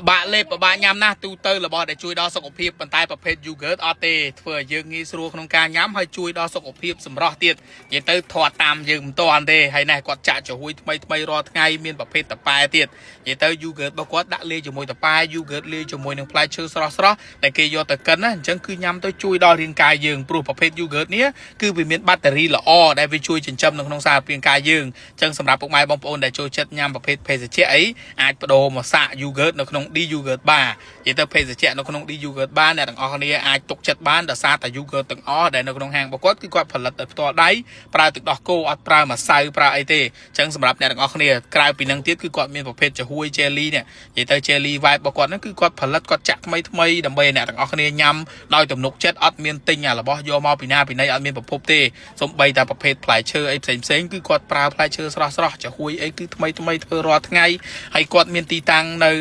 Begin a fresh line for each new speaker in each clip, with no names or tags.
បាក់លេបបាក់ញ៉ាំណាទូទៅរបស់ដែលជួយដល់សុខភាពប៉ុន្តែប្រភេទ yogurt អត់ទេធ្វើឲ្យយើងងាយស្រួលក្នុងការញ៉ាំហើយជួយដល់សុខភាពសម្រស់ទៀតនិយាយទៅធាត់តាមយើងមិនទាន់ទេហើយណែគាត់ចាក់ចំហួយថ្មីរាល់ថ្ងៃមានប្រភេទតប៉ែទៀតនិយាយទៅ yogurt របស់គាត់ដាក់លាយជាមួយតប៉ែ yogurt លាយជាមួយនឹងផ្លែឈើស្រស់ដែលគេយកទៅកិនណាអញ្ចឹងគឺញ៉ាំទៅជួយដល់រាងកាយយើងព្រោះប្រភេទ yogurt នេះគឺវាមានបាក់តេរីល្អដែលវាជួយចិញ្ចឹមនៅក្នុងសារពាង្គកាយយើងអញ្ចឹងសម្រាប់ពុកម៉ែបងប្អូនដែលចូលចិត្តញ៉ាំប្រភេទភេសជ្ជៈអីអាចបដូរមកសាក yogurt នៅក្នុង D yogurt bar និយាយទៅភេសជ្ជៈនៅក្នុង D yogurt bar អ្នកទាំងអស់គ្នាអាចទុកចិត្តបានដោយសារតែ yogurt ទាំងអស់ដែលនៅក្នុងហាងរបស់គាត់គឺគាត់ផលិតដោយផ្ទាល់ដៃប្រើទឹកដោះគោអត់ប្រើម្សៅប្រើអីទេអញ្ចឹងសម្រាប់អ្នកទាំងអស់គ្នាក្រៅពីនឹងទៀតគឺគាត់មានប្រភេទចំហួយ jelly នេះនិយាយទៅ jelly vibe របស់គាត់ហ្នឹងគឺគាត់ផលិតគាត់ចាក់ថ្មីដើម្បីឲ្យអ្នកទាំងអស់គ្នាញ៉ាំដោយទំនុកចិត្តអត់មានទិញអារបស់យកមកពីណាពីណីអត់មានប្រភពទេសូម្បីតែប្រភេទផ្លែឈើអីផ្សេងគឺគាត់ប្រើផ្លែឈើស្រស់ចំហួយអីគឺថ្មីធ្វើរាល់ថ្ងៃហើយគាត់មានទីតាំងនៅ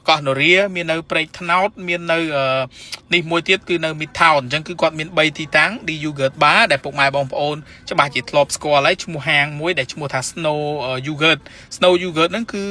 កោះនរាមាននៅព្រែកថ្នោតមាននៅនេះមួយទៀតគឺនៅ Midtown អញ្ចឹងគឺគាត់មាន3ទីតាំង D yogurt bar ដែលពុកម៉ែបងប្អូនច្បាស់ជាធ្លាប់ស្គាល់ហើយឈ្មោះហាងមួយដែលឈ្មោះថា Snow yogurt ហ្នឹងគឺ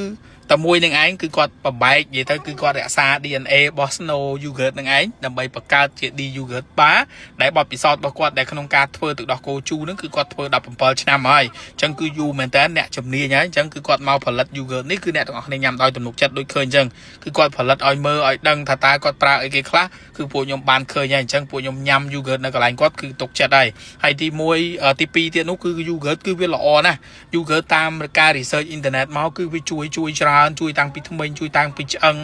តែមួយនឹងឯងគឺគាត់ប្របែកនិយាយទៅគឺគាត់រក្សា DNA របស់ Snow yogurt នឹងឯងដើម្បីបង្កើតជា D yogurt bar ដែលបទពិសោធន៍របស់គាត់ដែលក្នុងការធ្វើទឹកដោះគោជូរហ្នឹងគឺគាត់ធ្វើ17ឆ្នាំហើយអញ្ចឹងគឺយូរមែនតើអ្នកជំនាញហើយអញ្ចឹងគឺគាត់មកផលិត yogurt នេះគឺអ្នកទាំងអស់គ្នាញ៉ាំដោយទំនុកចិត្តដូចឃើញអញ្ចឹងគឺគាត់ផលិតឲ្យមើលឲ្យដឹងថាតើគាត់ប្រើអីគេខ្លះគឺពួកខ្ញុំបានឃើញហើយអញ្ចឹងពួកខ្ញុំញ៉ាំ yogurt នៅកន្លែងគាត់គឺទុកចិត្តហើយទី1ទី2ទៀតនោះគឺ yogurt គឺវាល្អណាស់ yogurt តាមការ research internet មកគឺវាជួយច្រើនជួយតាំងពីថ្មិញជួយតាំងពីឆ្អឹង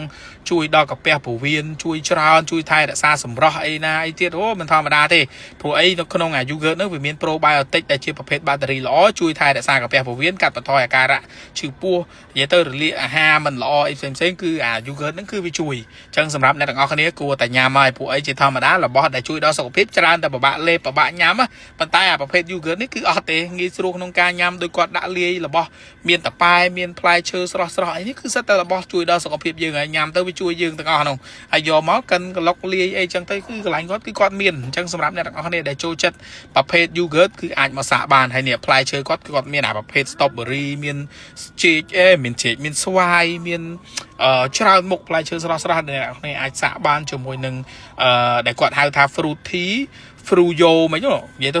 ជួយដល់កាពះពោះវៀនជួយច្រើនជួយថែរក្សាសម្រស់អីណាអីទៀតអូមិនធម្មតាទេព្រោះអីនៅក្នុងអា yogurt នោះវាមាន probiotic ដែលជាប្រភេទបាក់តេរីល្អជួយថែរក្សាកាពះពោះវៀនកាត់បន្ថយអាការៈឈឺពោះនិយាយទៅរលាកអាហារមិនល្អអីផ្សេងគឺអា yogurt ហ្នឹងគឺវាជួយអញ្ចឹងសម្រាប់អ្នកទាំងអស់គ្នាគួរតែញ៉ាំហើយព្រោះអីជាធម្មតារបស់ដែលជួយដល់សុខភាពច្រើនតែពិបាកលេបពិបាកញ៉ាំប៉ុន្តែអាប្រភេទ yogurt នេះគឺអត់ទេងាយស្រួលក្នុងការញ៉ាំដោយគាត់ដាក់លាយរបស់មានតប៉ែមានផ្លែឈើស្រស់អីនេះគឺសិតតែរបស់ជួយដល់សុខភាពយើងហើយញ៉ាំទៅវាជួយយើងទាំងអស់ហ្នឹងហើយយកមកកិនក្លុកលាយអីចឹងទៅគឺកន្លែងគាត់គឺគាត់មានអញ្ចឹងសម្រាប់អ្នកទាំងអស់គ្នាដែលចូលចិត្តប្រភេទ yogurt គឺអាចមកសាកបានហើយនេះផ្លែឈើគាត់មានអាប្រភេទ strawberry មានចេកមានស្វាយមានច្រើនមុខផ្លែឈើស្រស់ដែលអ្នកទាំងអស់គ្នាអាចសាកបានជាមួយនឹងដែលគាត់ហៅថា fruity fruyo មិនហ្នឹងនិយាយទៅ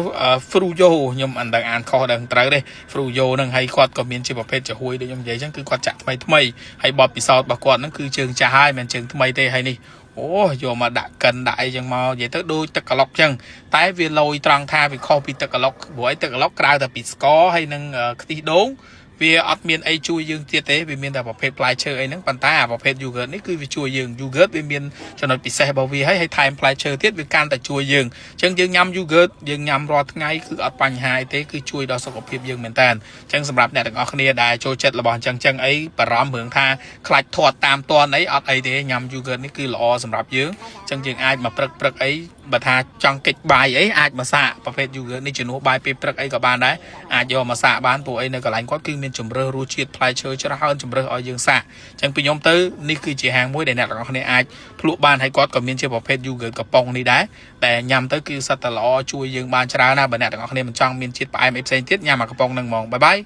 fruyo ខ្ញុំអត់ដឹងអានខុសដឹងត្រូវទេ fruyo ហ្នឹងហើយគាត់ក៏មានជាប្រភេទចំហួយដូចខ្ញុំនិយាយអញ្ចឹងគឺគាត់ចាក់ថ្មីហើយបទពិសោធន៍របស់គាត់ហ្នឹងគឺជើងចាស់ហើយមិនជើងថ្មីទេហើយនេះអូយកមកដាក់កិនដាក់អីចឹងមកនិយាយទៅដូចទឹកក្លុកចឹងតែវាលយត្រង់ថាវាខុសពីទឹកក្លុកព្រោះអីទឹកក្លុកក្រៅតែពីស្ករហើយនឹងខ្ទិះដូងវាអត់មានអីជួយយើងទៀតទេវាមានតែប្រភេទផ្លែឈើអីហ្នឹងប៉ុន្តែអាប្រភេទ yogurt នេះគឺវាជួយយើង yogurt វាមានចំណុចពិសេសរបស់វាហើយថែមផ្លែឈើទៀតវាកាន់តែជួយយើងអញ្ចឹងយើងញ៉ាំ yogurt យើងញ៉ាំរាល់ថ្ងៃគឺអត់បញ្ហាអីទេគឺជួយដល់សុខភាពយើងមែនតើអញ្ចឹងសម្រាប់អ្នកទាំងអស់គ្នាដែលចូលចិត្តរបស់អញ្ចឹងអីបារម្ភរឿងថាខ្លាច់ធាត់តាមតនអីអត់អីទេញ៉ាំ yogurt នេះគឺល្អសម្រាប់យើងអញ្ចឹងយើងអាចមកព្រឹកអីបើថាចង់កិច្ចបាយអីអាចមកសាកប្រភេទ yogurt នេះជំនួសបាយពេលព្រឹកអីក៏បានដែរអាចយកមកសាកបានព្រោះអីនៅកន្លែងគាត់គឺមានជម្រើសរសជាតិផ្លែឈើច្រើនជម្រើសឲ្យយើងសាកអញ្ចឹងពីខ្ញុំទៅនេះគឺជាហាងមួយដែលអ្នកទាំងអស់គ្នាអាចភ្លក់បានហើយគាត់ក៏មានជាប្រភេទ yogurt កំប៉ុងនេះដែរតែញ៉ាំទៅគឺសិតតែល្អជួយយើងបានច្រើនណាស់បើអ្នកទាំងអស់គ្នាមិនចង់មានជាតិផ្អែមអីផ្សេងទៀតញ៉ាំអាកំប៉ុងហ្នឹងហ្មងបាយ